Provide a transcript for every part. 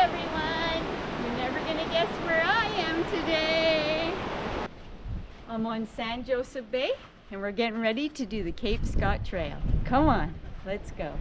everyone! You're never gonna guess where I am today. I'm on San Josef Bay and we're getting ready to do the Cape Scott Trail. Come on, let's go.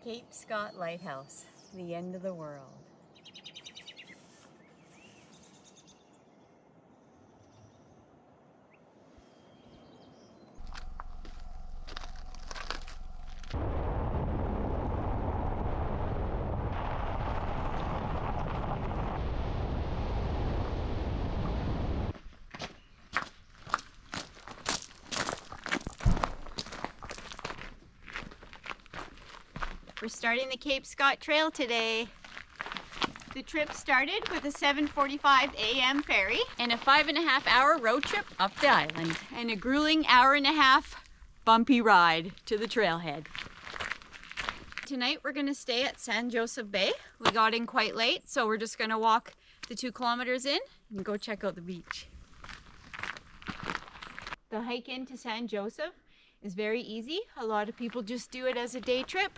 Cape Scott Lighthouse, the end of the world. We're starting the Cape Scott Trail today. The trip started with a 7:45 a.m. ferry and a 5.5-hour road trip up the island and a grueling 1.5-hour bumpy ride to the trailhead. Tonight we're gonna stay at San Josef Bay. We got in quite late, so we're just gonna walk the 2 kilometers in and go check out the beach. The hike into San Josef is very easy. A lot of people just do it as a day trip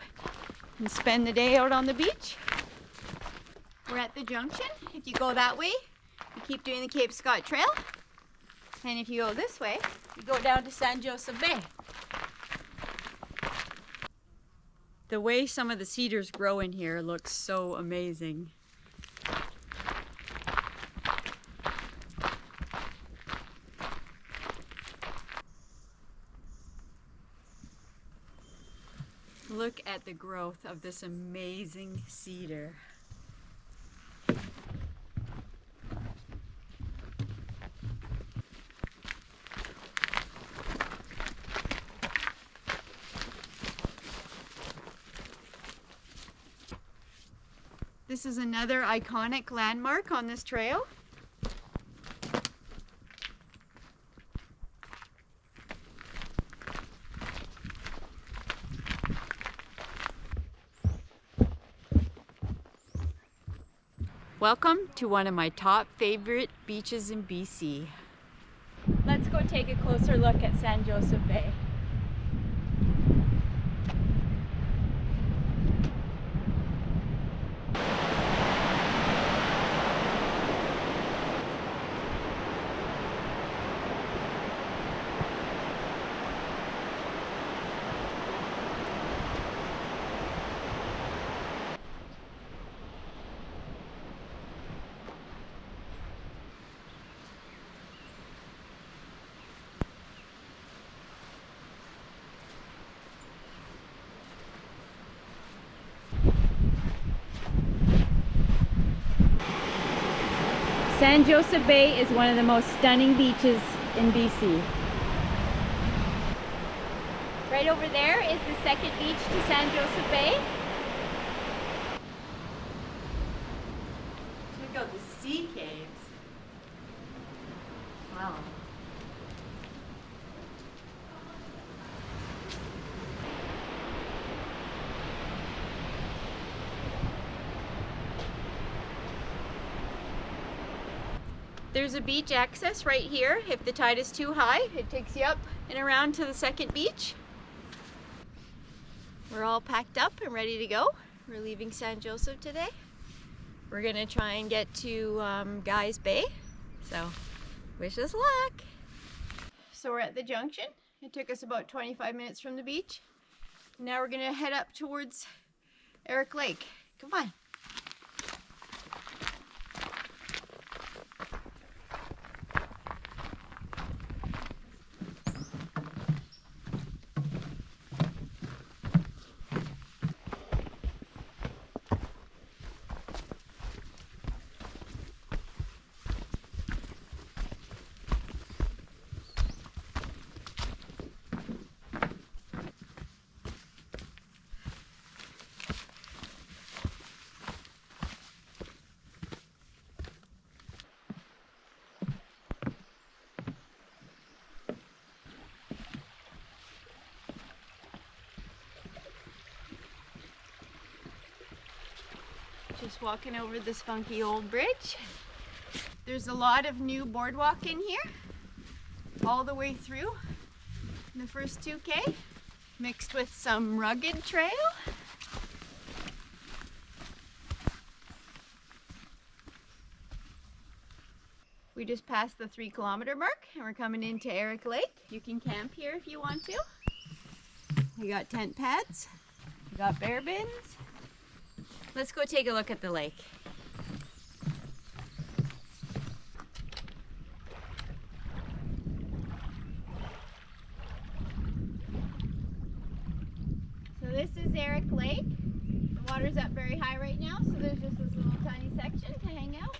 and spend the day out on the beach. We're at the junction. If you go that way, you keep doing the Cape Scott Trail. And if you go this way, you go down to San Josef Bay. The way some of the cedars grow in here looks so amazing. Look at the growth of this amazing cedar. This is another iconic landmark on this trail. Welcome to one of my top favorite beaches in BC. Let's go take a closer look at San Josef Bay. San Josef Bay is one of the most stunning beaches in BC. Right over there is the second beach to San Josef Bay. Check out the sea caves. Wow. There's a beach access right here. If the tide is too high, it takes you up and around to the second beach. We're all packed up and ready to go. We're leaving San Josef today. We're gonna try and get to Guise Bay. So, wish us luck. So we're at the junction. It took us about 25 minutes from the beach. Now we're gonna head up towards Eric Lake. Come on. Just walking over this funky old bridge. There's a lot of new boardwalk in here, all the way through in the first 2K, mixed with some rugged trail. We just passed the 3-kilometer mark and we're coming into Eric Lake. You can camp here if you want to. We got tent pads, we got bear bins. Let's go take a look at the lake. So this is Eric Lake. The water's up very high right now, so there's just this little tiny section to hang out.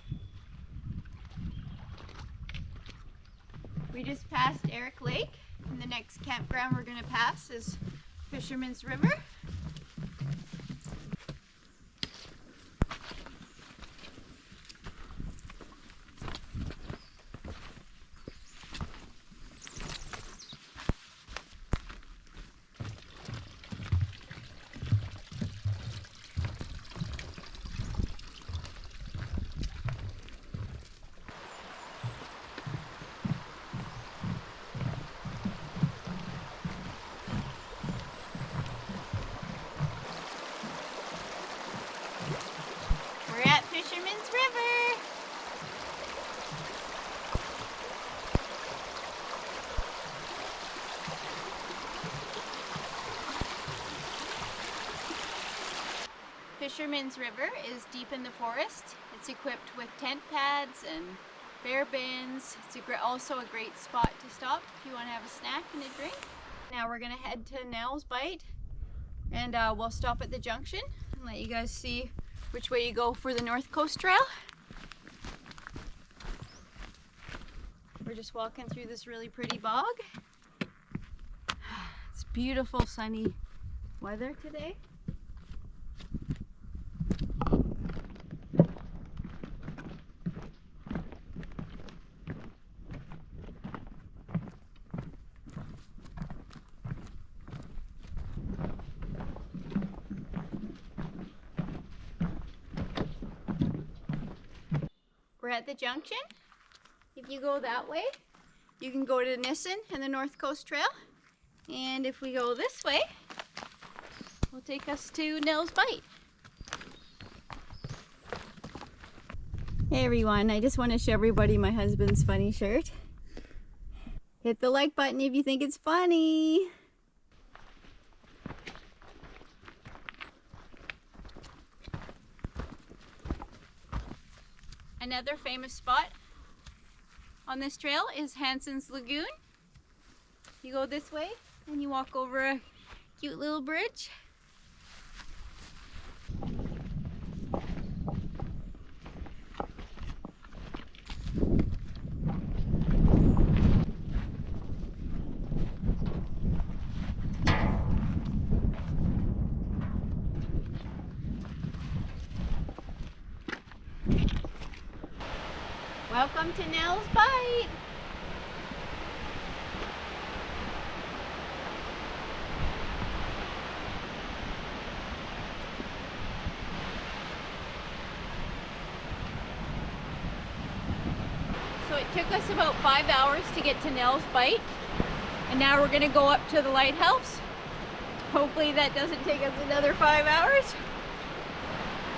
We just passed Eric Lake, and the next campground we're going to pass is Fisherman's River. We're at Fisherman's River. Fisherman's River is deep in the forest. It's equipped with tent pads and bear bins. It's also a great spot to stop if you want to have a snack and a drink. Now we're going to head to Nels Bight, and we'll stop at the junction and let you guys see which way you go for the North Coast Trail. We're just walking through this really pretty bog. It's beautiful sunny weather today. We're at the junction. If you go that way, you can go to Nissen and the North Coast Trail. And if we go this way, it'll take us to Nels Bight. Hey everyone, I just want to show everybody my husband's funny shirt. Hit the like button if you think it's funny. Another famous spot on this trail is Hansens Lagoon. You go this way and you walk over a cute little bridge. Welcome to Nels Bight. So it took us about 5 hours to get to Nels Bight, and now we're going to go up to the lighthouse. Hopefully that doesn't take us another 5 hours.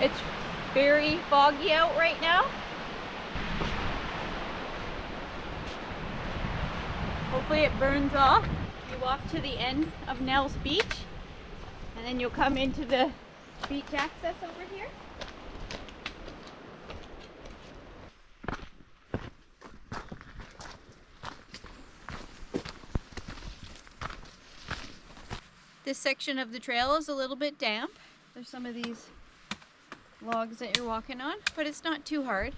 It's very foggy out right now. Hopefully it burns off. You walk to the end of Nels Beach, and then you'll come into the beach access over here. This section of the trail is a little bit damp. There's some of these logs that you're walking on, but it's not too hard.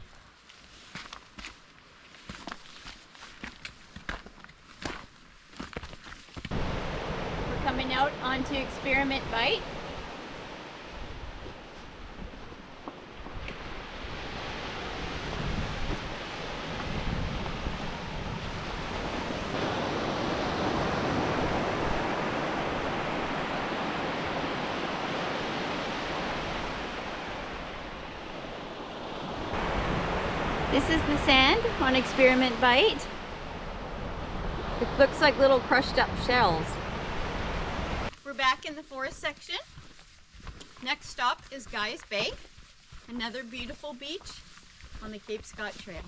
Coming out onto Experiment Bight. This is the sand on Experiment Bight. It looks like little crushed up shells. We're back in the forest section. Next stop is Guise Bay, another beautiful beach on the Cape Scott Trail.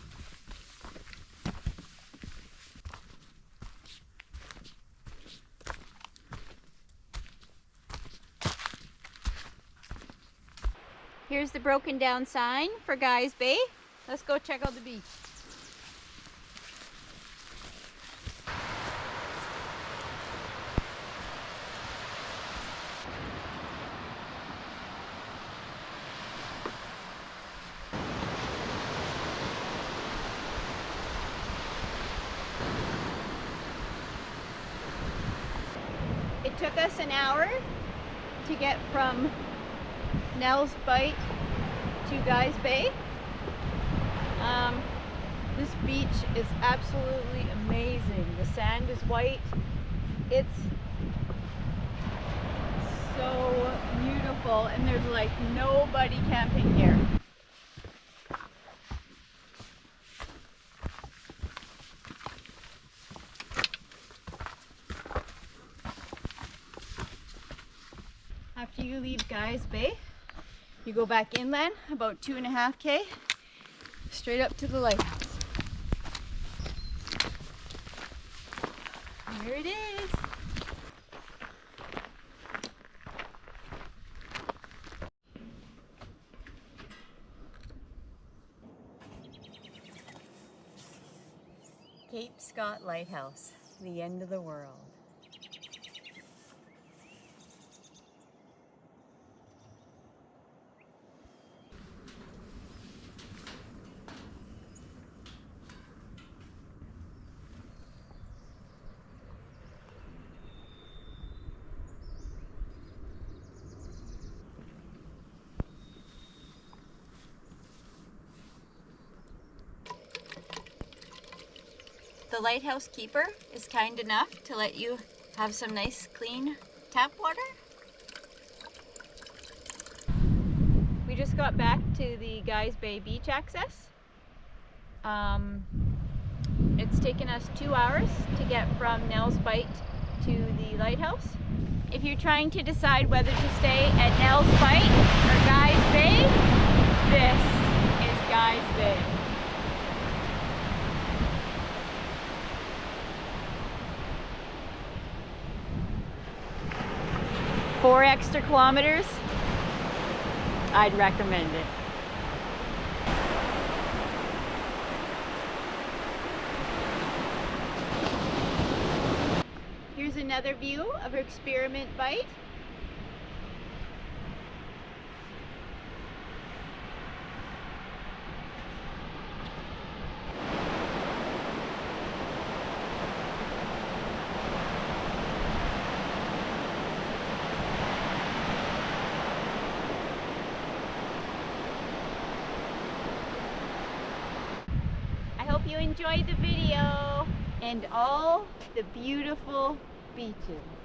Here's the broken down sign for Guise Bay. Let's go check out the beach. It took us an hour to get from Nels Bight to Guise Bay. This beach is absolutely amazing. The sand is white. It's so beautiful, and there's like nobody camping here. After you leave Guise Bay, you go back inland about 2.5 km, straight up to the lighthouse. Here it is. Cape Scott Lighthouse, the end of the world. The lighthouse keeper is kind enough to let you have some nice clean tap water. We just got back to the Guise Bay beach access. It's taken us 2 hours to get from Nels Bight to the lighthouse. If you're trying to decide whether to stay at Nels Bight or Guise Bay, this is Guise Bay. Four extra kilometers, I'd recommend it. Here's another view of Experiment Bight. You enjoyed the video and all the beautiful beaches.